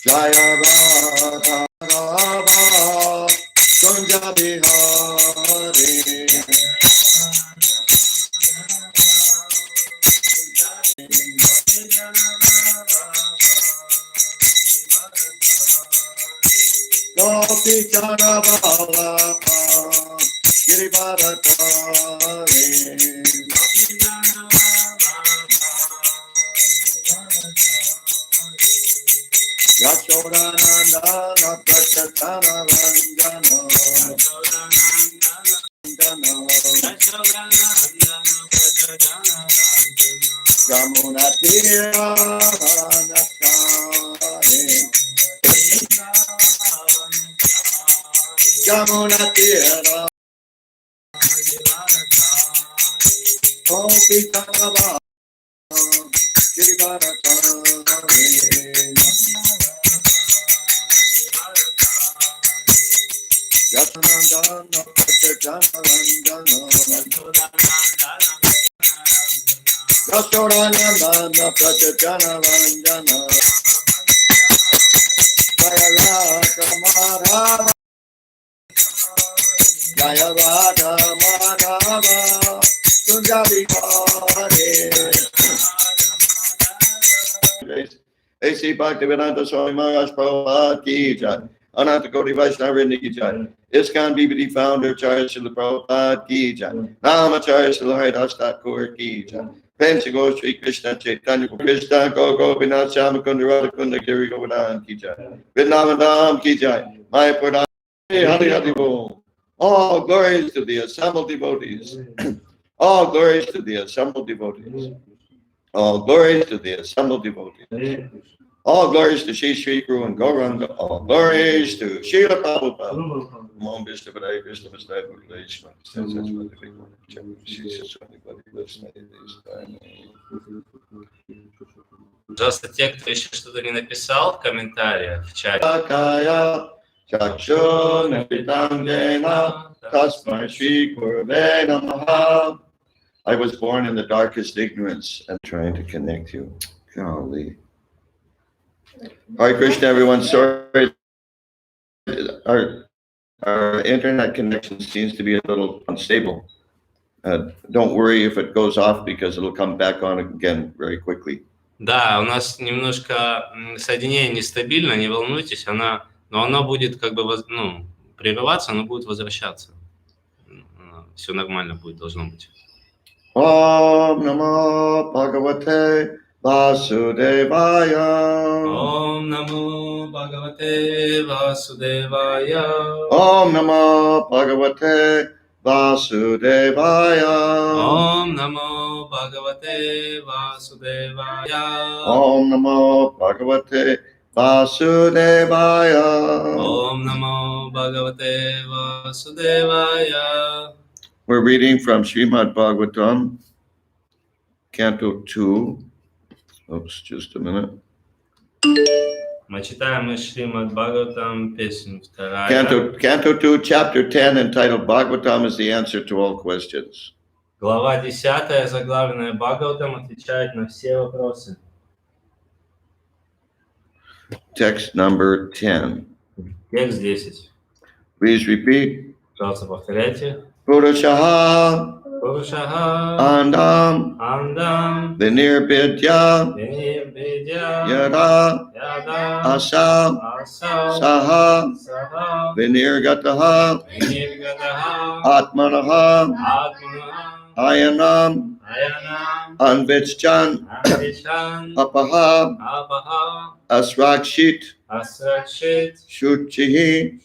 Jaya Radha Rama Kunja Bihari Gopi Chana Bala Giribharatari Yashodanandana Prachatana Vandana Yamunatira Vanakare Yamunatira Gopi Chana Giribharatari Yashanandana Prachatana Vandana Yashodanandana Prachatana Vandana Jaya Radha Madhava Jaya Radha Madhava Kunja Bihari A.C. Bhaktivedanta Swami Maharaj Prabhupada Ki Jai Ananta Koti Vaishnava Vrinda Ki Jai ISKCON BBD founder Acharya Srila Prabhupada Ki Jai Namacharya Srila Haridas Thakur Ki Jai Pensi Go Sri Krishna Chaitanya Krishna Go Gopinath Shama Kunda Radha Kunda Giri Govardhan Ki Jai Vrindavan Dham Ki Jai Mayapur Dham Hari Hari Bol. All glories to the assembled devotees. All glories to the assembled devotees. All glories to the assembled devotees. All glories to Shri Shri Guru and Gauranga. All glories to Srila Prabhupada. Om Vishnu Padaya Krishna Vasudaya Bhutalesh. Пожалуйста, те, кто еще что-то не написал в комментариях, в чате. I was born in the darkest ignorance and trying to connect you. Golly. Hare Krishna, everyone. Sorry, our internet connection seems to be a little unstable. Don't worry if it goes off because it'll come back on again very quickly. Да, у нас немножко соединение нестабильно, не волнуйтесь, но оно будет как бы прерываться, оно будет возвращаться. Все нормально будет, должно быть. Om Namo Bhagavate Vasudevaya. Om Namo Bhagavate Vasudevaya. Om Namo Bhagavate Vasudevaya. Om Namo Bhagavate Vasudevaya. Om Namo Bhagavate Vasudevaya. Om Namo Bhagavate Vasudevaya. We're reading from Srimad Bhagavatam, Canto 2. Oops, just a minute. Мы читаем из Srimad Bhagavatam, песнь 2. Canto 2, Chapter 10, entitled Bhagavatam is the answer to all questions. Глава 10, заглавленная Бхагаватам, отвечает на все вопросы. Text number 10. Текст 10. Please repeat. Пожалуйста, повторяйте. Purushaha Andam Vinirbidya Yada Asa Saha Vinirgataha Atmanaha Ayanam Anvichchan Apaha Asrakshit Shuchihi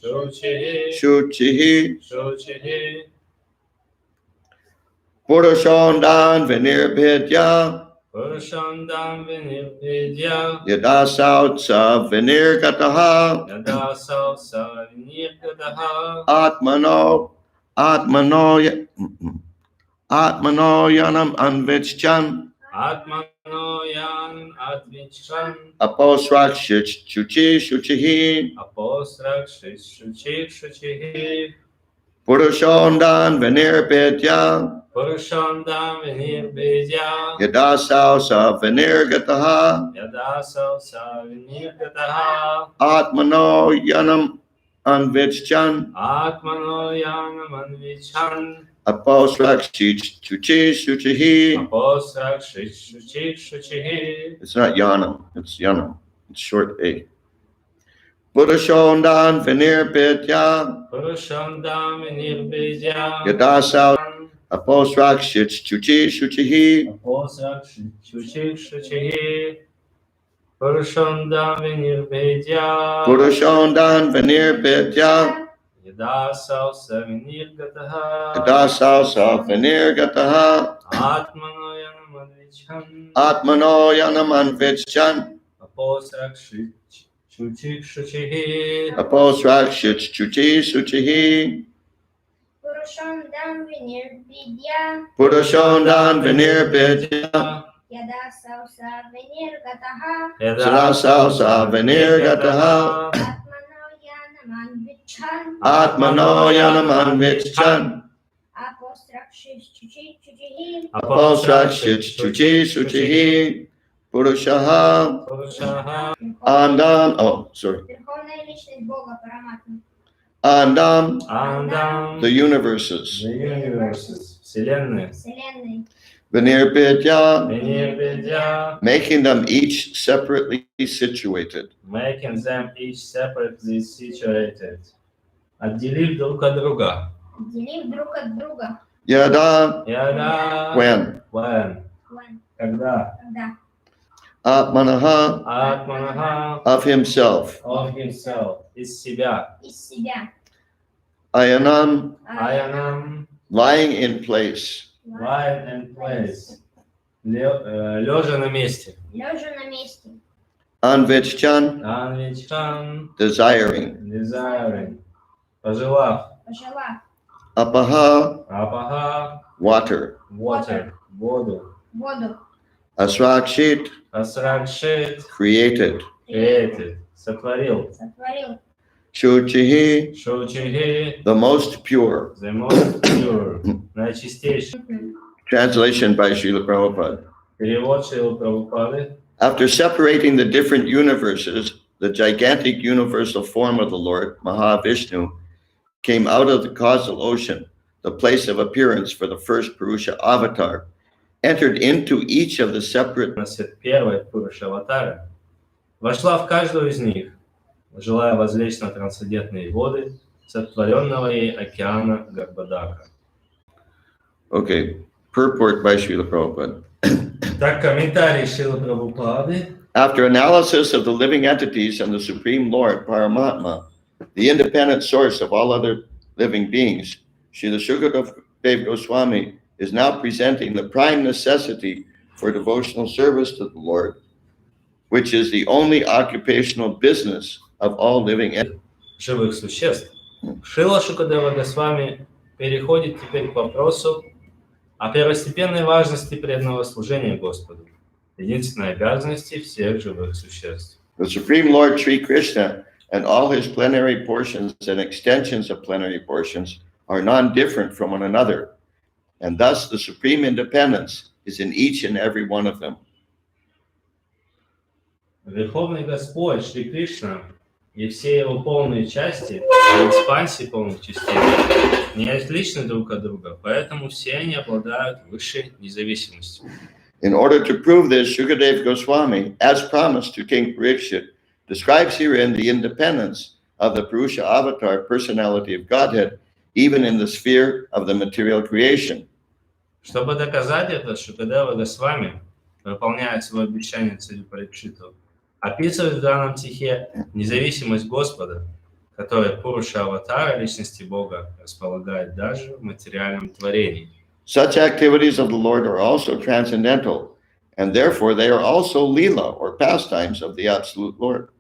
Purushandan Vinirbidya Yadasausa Vinirgataha Atmanoyanam Anvichchan Aposrakshit Shuchihi Purushondan Vinirpitya Purushandam Vinirvidya Yadasau Sa Vinirgataha Yadasau Sa Vinirgataha Atmano Yanam Anvichchan Atmano Yanam Anvichan Aposrakshich Chuchi Shuchihi. Aposrak Shuchi Shuchihi It's not Yanam, it's Yanam. It's short A. Purushondan Vinirpitya Purushandam Vinirvidya Yadasau Aposrakshich Chuchi Shuchihi Aposrak Shuchi Shuchihi Purushandam Vinirvidya Purushondan Vinirpitya Yadasau Sa Vinirgataha Yadasau Sa Vinirgataha Atmano Yanam Anvichan Atmano Yanam Anvichchan Aposrak Shuchi Shuchihi Aposrakshich Chuchi Shuchihi Purushondam Vinirvidya Purushondan Vinirpitya Yadasau Sa Vinirgataha Sadasau Sa Vinirgataha Atmano Yanam Atmano Anvichan Yanam Anvichchan Aposrakshich Chuchi Shuchihi Purushaha Purushaha Andam. Oh, sorry. Верховная личность Бога Параматма. Andam. The universes. The universes, Вселенная, Вселенной. Vinirpitya. Vinirvidya, Making them each separately situated. making them each separately situated, отделив друг от друга. Отделив друг от друга. Yada. Яда, When. when, When? когда, Когда? Atmanaha. Атманаха, Of himself. of himself, из себя, Из себя. Ayanam. Аянам, Lying in place. lying in place, лежа на месте, Лежа на месте. Anvichchan. Анвичхан, Desiring. desiring, пожелав, Пожелав. Apaha. апаха, Water. water, воду, Воду. Asrakshit. асракшит, Created. created, сотворил, Сотворил. Shuchihi. шучихи, The most pure. the most pure, наичистейший. Translation by Srila Prabhupada. Перевод Шрилы Прабхупады. After separating the different universes, the gigantic universal form of the Lord, Mahavishnu, came out of the causal ocean, the place of appearance for the first Purusha avatar, entered into each of the separate На свет первой Пуруша Аватара вошла в каждую из них, желая возлечь на трансцендентные воды сотворенного ей океана Гарбадака. Okay, purport by Srila Prabhupada. Так, комментарий Шрилы Прабхупады. After analysis of the living entities and the Supreme Lord, Paramatma, the independent source of all other living beings, Srila Shukadev Goswami is now presenting the prime necessity for devotional service to the Lord, which is the only occupational business of all living entities. Живых существ. Шрила Шукадева Госвами переходит теперь к вопросу о первостепенной важности преданного служения Господу, единственной обязанности всех живых существ. The Supreme Lord Sri Krishna and all his plenary portions and extensions of plenary portions are non-different from one another, and thus the supreme independence is in each and every one of them. Верховный Господь Шри Кришна и все его полные части, и экспансии полных частей, не отличны друг от друга, поэтому все они обладают высшей независимостью. In order to prove this, Shukadev Goswami, as promised to King Parikshit, describes herein the independence of the Purusha avatar personality of Godhead, even in the sphere of the material creation. Чтобы доказать это, Шукадева Госвами, выполняя свое обещание царю Парикшиту, описывает в данном стихе независимость Господа, которая Пуруша Аватара личности Бога располагает даже в материальном творении. Such activities of the Lord are also transcendental, and therefore they are also lila, or pastimes of the Absolute Lord.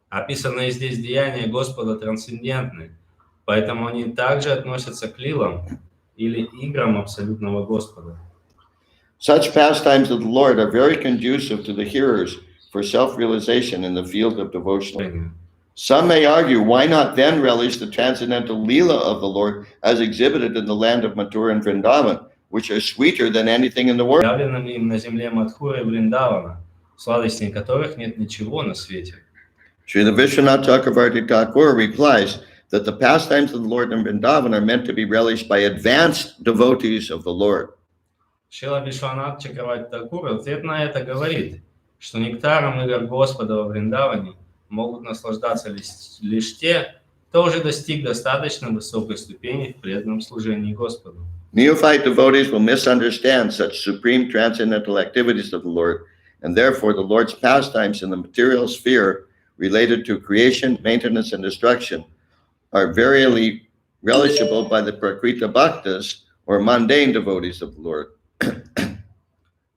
Описанные здесь деяния Господа трансцендентны, поэтому они также относятся к лилам или играм абсолютного Господа. Such pastimes of the Lord are very conducive to the hearers for self-realization in the field of devotional. Some may argue, why not then relish the transcendental Leela of the Lord as exhibited in the land of Mathura and Vrindavan, which are sweeter than anything in the world? Явленными им на земле Мадхуры и Вриндавана, в сладостей которых нет ничего на свете. Srila Vishwanath Chakravarti Thakur replies that the pastimes of the Lord in Vrindavan are meant to be relished by advanced devotees of the Lord. Шрила Вишванат Чакраварти Такур в ответ на это говорит, что нектаром игр Господа во Вриндаване могут наслаждаться лишь те, кто уже достиг достаточно высокой ступени в преданном служении Господу. Neophyte devotees will misunderstand such supreme transcendental activities of the Lord, and therefore the Lord's pastimes in the material sphere related to creation, maintenance, and destruction are verily relishable by the Prakrita Bhaktas, or mundane devotees of the Lord.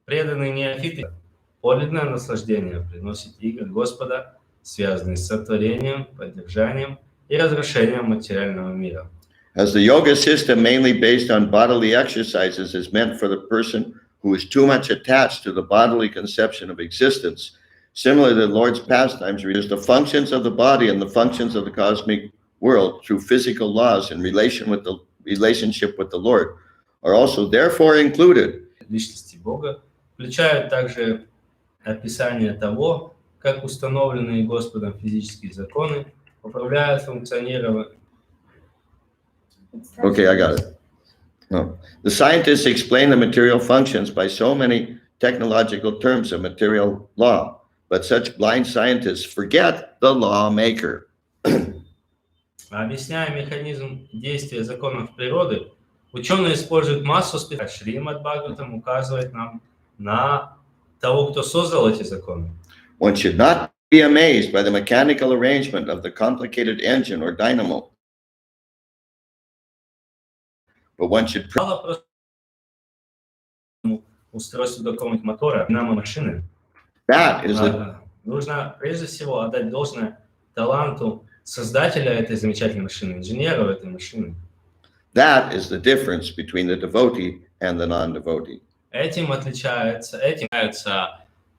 Преданные неофиты подлинное наслаждение приносит игры Господа, связанные с сотворением, поддержанием и разрушением материального мира. As the yoga system mainly based on bodily exercises is meant for the person who is too much attached to the bodily conception of existence, similarly the Lord's pastimes reduce the functions of the body and the functions of the cosmic world through physical laws in relationship with the Lord are also therefore included. Личности Бога включают также описание того, как установленные Господом физические законы управляют функционированием. Okay, I got it. No. The scientists explain the material functions by so many technological terms of material law, but such blind scientists forget the lawmaker. Объясняя механизм действия законов природы, ученые используют массу специальных. Шримад Бхагаватам указывает нам на того, кто создал эти законы. One should not be amazed by the mechanical arrangement of the complicated engine or dynamo, but one should Мало просто устройству какого-нибудь мотора, машины. that is the Нужно прежде всего отдать должное таланту создателя этой замечательной машины, инженеру этой машины. that is the difference between the devotee and the non-devotee. Этим отличается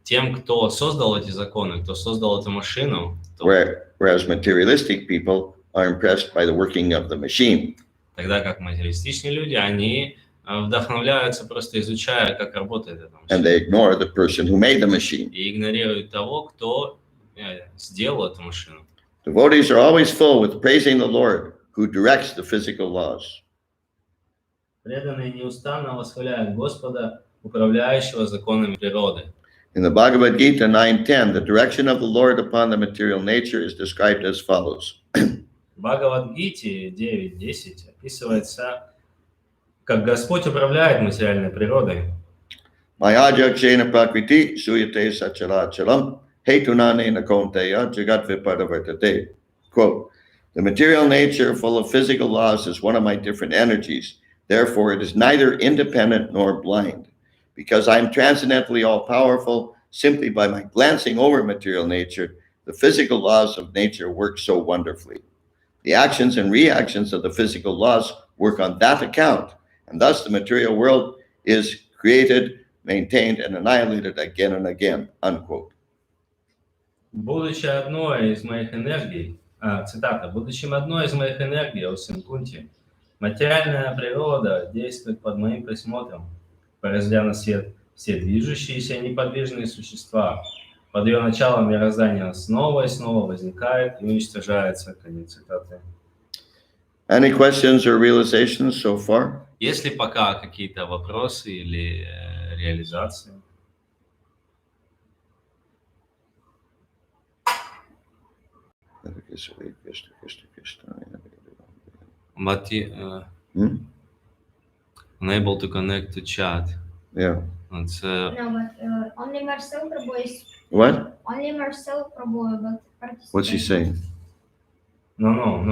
тем, кто создал эти законы, кто создал эту машину. Whereas materialistic people are impressed by the working of the machine. Тогда как материалистичные люди, они вдохновляются, просто изучая, как работает эта And машина. they ignore the person who made the machine. И игнорируют того, кто сделал эту машину. Devotees are always full with praising the Lord who directs the physical laws. Преданные неустанно восхваляют Господа, управляющего законами природы. In the Bhagavad Gita 9:10, the direction of the Lord upon the material nature is described as follows. В Бхагавад-гите 9.10 описывается, как Господь управляет материальной природой. Mayajakshena prakriti suyate sacharacharam hetunane nakonteya jagat vipadavartate. Quote, the material nature full of physical laws is one of my different energies. Therefore, it is neither independent nor blind. Because I am transcendently all-powerful, simply by my glancing over material nature, the physical laws of nature work so wonderfully. The actions and reactions of the physical laws work on that account, and thus the material world is created, maintained, and annihilated again and again, unquote. Будучи одной из моих энергий, цитата, будучи одной из моих энергий, о сын Кунти, материальная природа действует под моим присмотром, произведя на свет все движущиеся и неподвижные существа. Под ее началом мироздание снова и снова возникает и уничтожается. Конец цитаты. Any questions or realizations so far? Есть ли пока какие-то вопросы или реализации? Unable to connect to chat. Yeah. It's, No, but only Marcel Prabhu is. What? Only Marcel Prabhu, but What's he saying? no,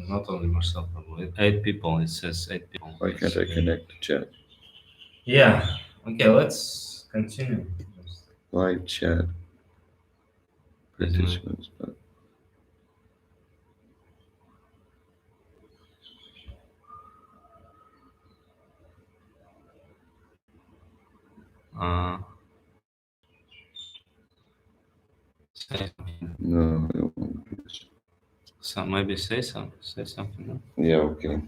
not only Marcel Prabhu. 8 people. It says 8 people. Why can't I connect to chat? Yeah. Okay, let's continue. Live chat. Participants. No, I don't want to do this. So maybe say something. No? Yeah, okay.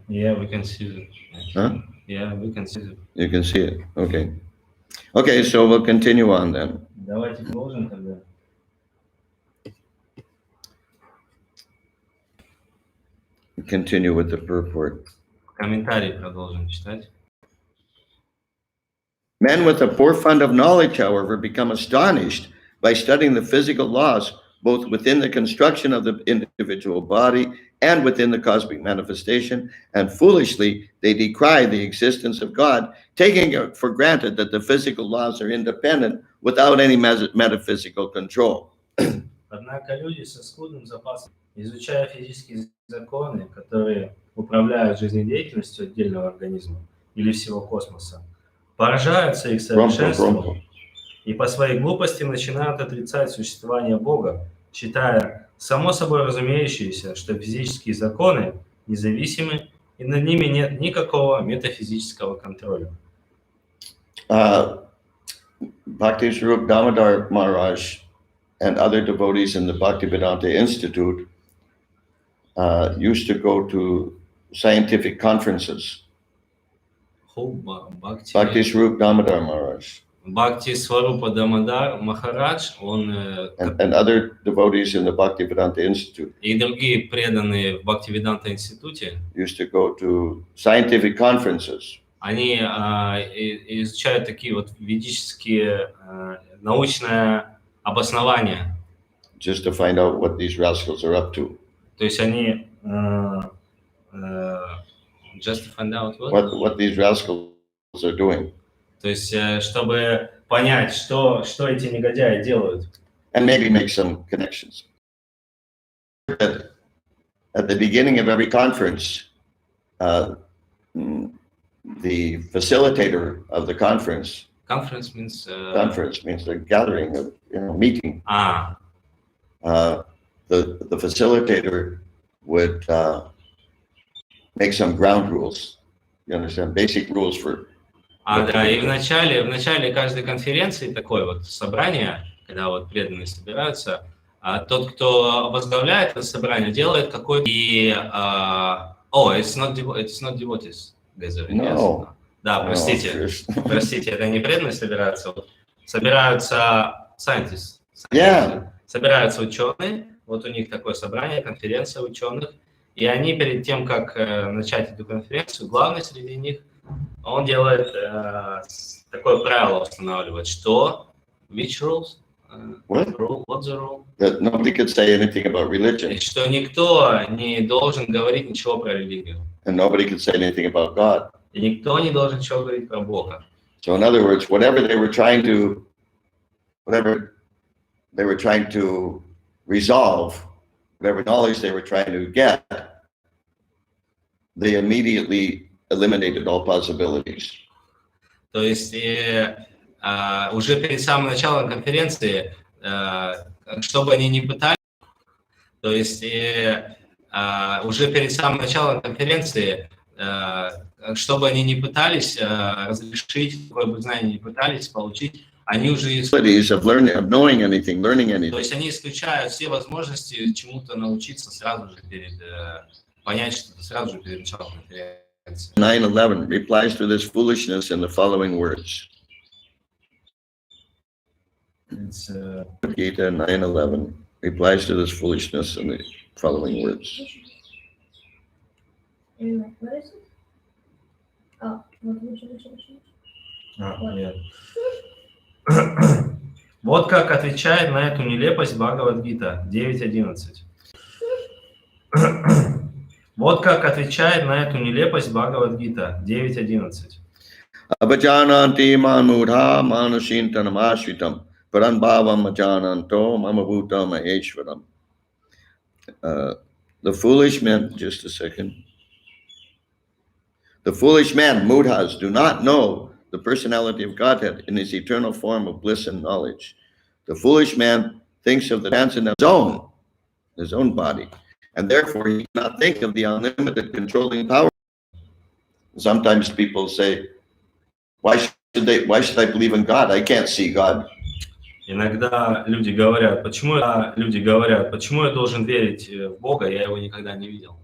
Yeah, we can see it. Huh? Yeah, we can see it. You can see it. Okay. Okay, so we'll continue on then. Давайте продолжим тогда. Continue with the purport. Комментарий продолжим читать. Men with a poor fund of knowledge, however, become astonished by studying the physical laws, both within the construction of the individual body and within the cosmic manifestation, and foolishly they decry the existence of God, taking it for granted that the physical laws are independent without any metaphysical control. Однако люди со скудным запасом, изучая физические законы, которые управляют жизнедеятельностью отдельного организма или всего космоса, поражаются их совершенству и по своей глупости начинают отрицать существование Бога, считая само собой разумеющееся, что физические законы независимы и над ними нет никакого метафизического контроля. Bhakti Swarup Damodar Maharaj and other devotees in the Bhaktivedanta Institute used to go to scientific conferences. Bhakti Swarup Damodar Maharaj. Бхакти Сварупа Дамодар Махарадж, он and other devotees in the Bhaktivedanta Institute и другие преданные в Бхактивиданта институте used to go to scientific conferences. Они изучают такие вот ведические научное обоснование. Just to find out what these rascals are up to. То есть они just to find out what these rascals are doing. То есть чтобы понять, что эти негодяи делают. And maybe make some connections. At the beginning of every conference, the facilitator of the conference. Conference means the gathering of, meeting. The facilitator would make some ground rules. You understand? Basic rules for. Да, и в начале каждой конференции такое вот собрание, когда вот преданные собираются, тот, кто возглавляет это собрание, делает какой-то it's not devotees. No. Да, простите, это не преданные собираются, собираются scientists. Yeah. Собираются ученые, вот у них такое собрание, конференция ученых, и они перед тем, как начать эту конференцию, главный среди них, он делает такое правило, устанавливает, что which rules? What? What's the rule? That nobody could say anything about religion. Что никто не должен говорить ничего про религию. And nobody could say anything about God. И никто не должен ничего говорить про Бога. So in other words, whatever they were trying to resolve, whatever knowledge they were trying to get, they immediately eliminated all possibilities. То есть уже перед самым началом конференции, чтобы они не пытались, то есть уже перед самым началом конференции, чтобы они не пытались разрешить, какое бы знание не пытались получить, они уже learning anything. То есть они исключают все возможности чему-то научиться сразу же понять что-то сразу же перед началом конференции. 9:11 replies to this foolishness in the following words. It's Gita 9:11 replies to this foolishness in the following words. What is it? Нет. Вот как отвечает на эту нелепость Бхагавад-гита 9.11. Вот как отвечает на эту нелепость Бхагавад-гита 9.11. Abhajananti manmudha manushintanam ashritam paranbhavam ajananto mamabhutam maheshwaram. The foolish men, just a second. The foolish men, mudhas, do not know the personality of Godhead in his eternal form of bliss and knowledge. The foolish man thinks of the transcendent his own body, and therefore he cannot think of the unlimited controlling power. Sometimes people say, why should I believe in God? I can't see God. Иногда люди говорят, почему я должен верить в Бога, я его никогда не видел.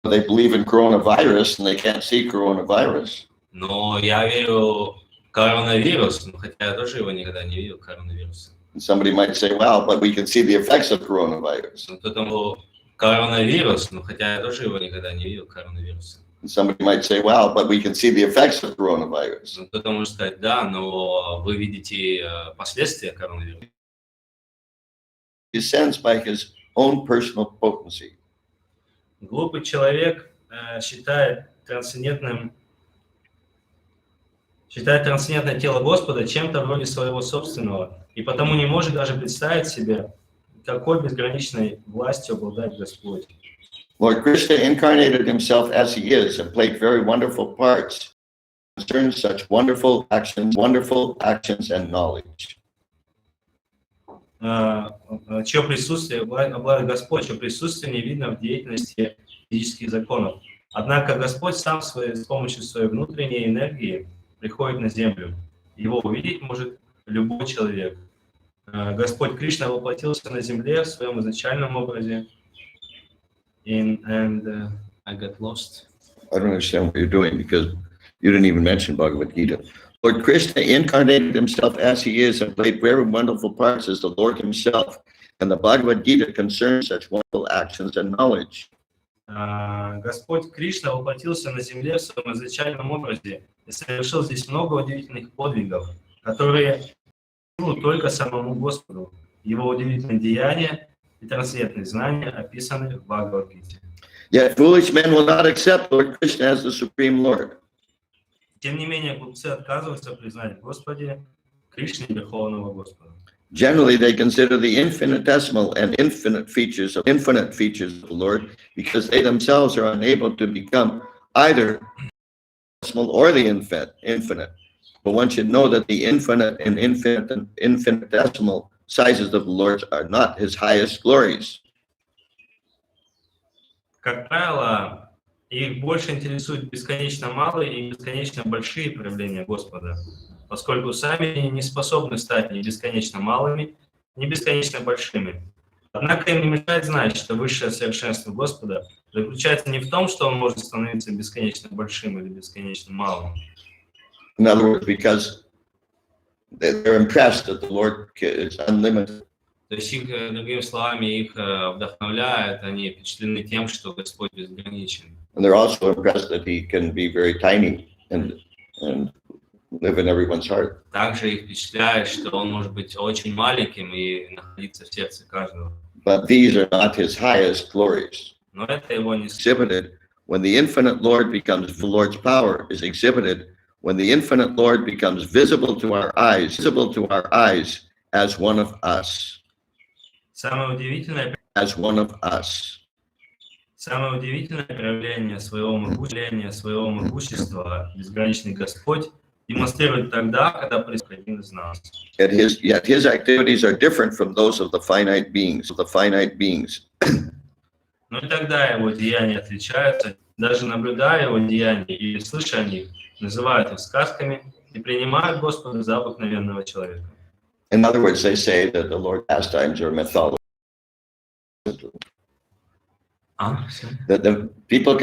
They believe in coronavirus and they can't see coronavirus. Но я верю в коронавирус, хотя я тоже его никогда не видел, коронавирус. Somebody might say, well, but we can see the effects of coronavirus. Кто-то коронавирус, хотя я тоже его никогда не видел, коронавирус. Somebody might say, well, but we can see the effects of coronavirus. Кто-то может сказать, да, но вы видите последствия коронавируса. He sensed by his own personal potency. Глупый человек считает трансцендентное тело Господа чем-то вроде своего собственного, и потому не может даже представить себе, какой безграничной властью обладает Господь. Lord Krishna incarnated himself as he is and played very wonderful parts concerning such wonderful actions and knowledge. Чье присутствие, обладает Господь, чье присутствие не видно в деятельности физических законов. Однако Господь сам с помощью своей внутренней энергии приходит на землю. Его увидеть может любой человек. Господь Кришна воплотился на земле в своем изначальном образе. I got lost. I don't understand what you're doing because you didn't even mention Bhagavad Gita. Lord Krishna incarnated himself as he is and played very wonderful parts as the Lord himself. And the Bhagavad Gita concerns such wonderful actions and knowledge. Господь Кришна воплотился на земле в своем изначальном образе и совершил здесь много удивительных подвигов, которые только самому Господу. Его удивительные деяния и трансцендентные знания описаны в Бхагавад-гите. Yet foolish men will not accept Lord Krishna as the Supreme Lord. Тем не менее, глупцы отказываются признать Господе Кришне Верховного Господа. Generally, they consider the infinitesimal and infinite features of the Lord because they themselves are unable to become either decimal or the infinite. But one should know that the infinite and infinitesimal sizes of the Lord are not his highest glories. Как правило, их больше интересуют бесконечно малые и бесконечно большие проявления Господа, поскольку сами они не способны стать ни бесконечно малыми, ни бесконечно большими. Однако им не мешает знать, что высшее совершенство Господа заключается не в том, что Он может становиться бесконечно большим или бесконечно малым. In other words, because they're impressed that the Lord is unlimited. То есть их, другими словами, их вдохновляет, они впечатлены тем, что Господь безграничен. And they're also impressed that he can be very tiny and live in everyone's heart. Также их впечатляет, что Он может быть очень маленьким и находиться в сердце каждого. But these are not his highest glories. Но это его не Exhibited when the infinite Lord becomes the Lord's power is exhibited when the infinite Lord becomes visible to our eyes as one of us. Самое удивительное проявление своего могущества, безграничный Господь, демонстрирует тогда, когда происходит один из нас. Yet his activities are different from those of the finite beings. Но и тогда его деяния отличаются. Даже наблюдая его деяния и слыша о них, называют их сказками и принимают Господа за обыкновенного человека. In other words, they say that the Lord's pastimes are mythology. That the people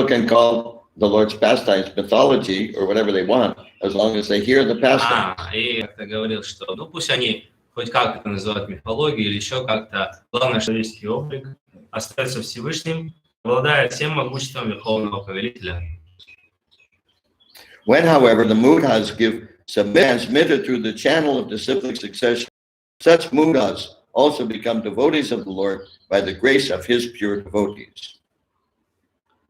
can call the Lord's pastimes mythology or whatever they want, as long as they hear the pastimes. И как-то говорил, что пусть они хоть как это называют мифологией или еще как-то, главное, что человеческий облик остается Всевышним, обладает всем могуществом Верховного Повелителя. When, however, the mudhas give transmitted through the channel of disciplic succession, such mudhas also become devotees of the Lord by the grace of his pure devotees.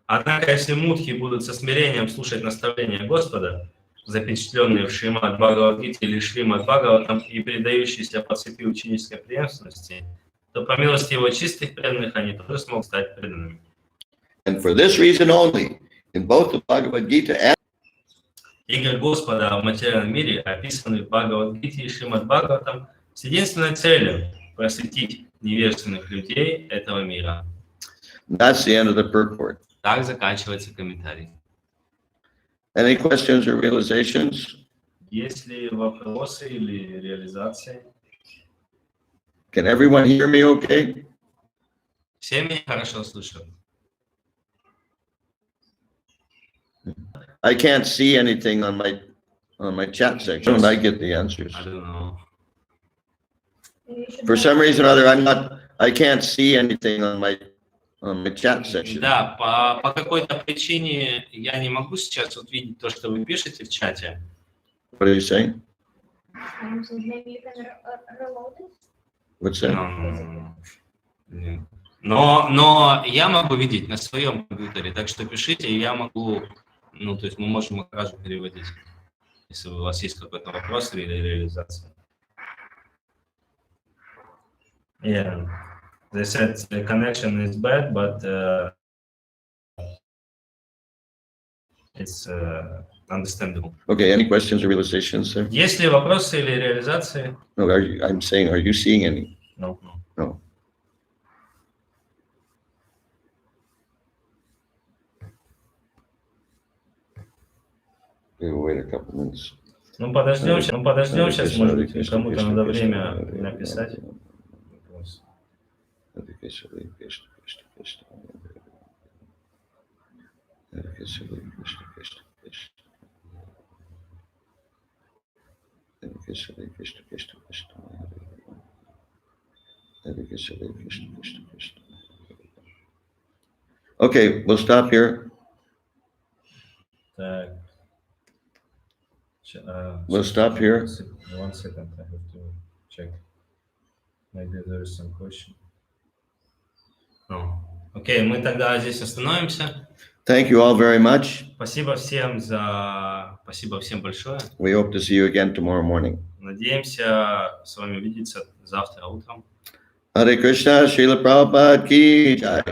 Однако, если мудхи будут со смирением слушать наставления Господа, запечатленные в Шримад Бхагавадгите или Шримад Бхагаватам и передающиеся по цепи ученической преемственности, то по милости его чистых преданных они тоже смогут стать преданными. And for this reason only, in both the Bhagavad Gita and Игры Господа в материальном мире описаны в Бхагавад-гите и Шримад Бхагаватам с единственной целью просветить невежественных людей этого мира. that's the end of the purport. Так заканчивается комментарий. Any questions or realizations? Есть ли вопросы или реализации? Can everyone hear me okay? Все меня хорошо слышат. I can't see anything on my chat section, and I get the answers. I don't know. You should For have- some reason or other, I can't see anything on my chat section. Да, по какой-то причине я не могу сейчас вот видеть то, что вы пишете в чате. What are you saying? So maybe you can reload it. What's that? Нет. Но я могу видеть на своем компьютере, так что пишите, и я могу, ну, то есть мы можем экран переводить, если у вас есть какой-то вопрос или реализация. Yeah, they said the connection is bad, but it's understandable. Okay, any questions or realizations there? Есть ли вопросы или реализации? No, I'm saying, are you seeing any? No. No. We'll wait a couple minutes. Ну, подождем сейчас, может быть, кому-то надо время написать. Okay, we'll stop here. Так. We'll stop here. 1 second, I have to check. Maybe there is some question. Окей, мы тогда здесь остановимся. Thank you all very much. Спасибо всем большое. We hope to see you again tomorrow morning. Надеемся с вами увидеться завтра утром. Hare Krishna, Srila Prabhupada ki jai.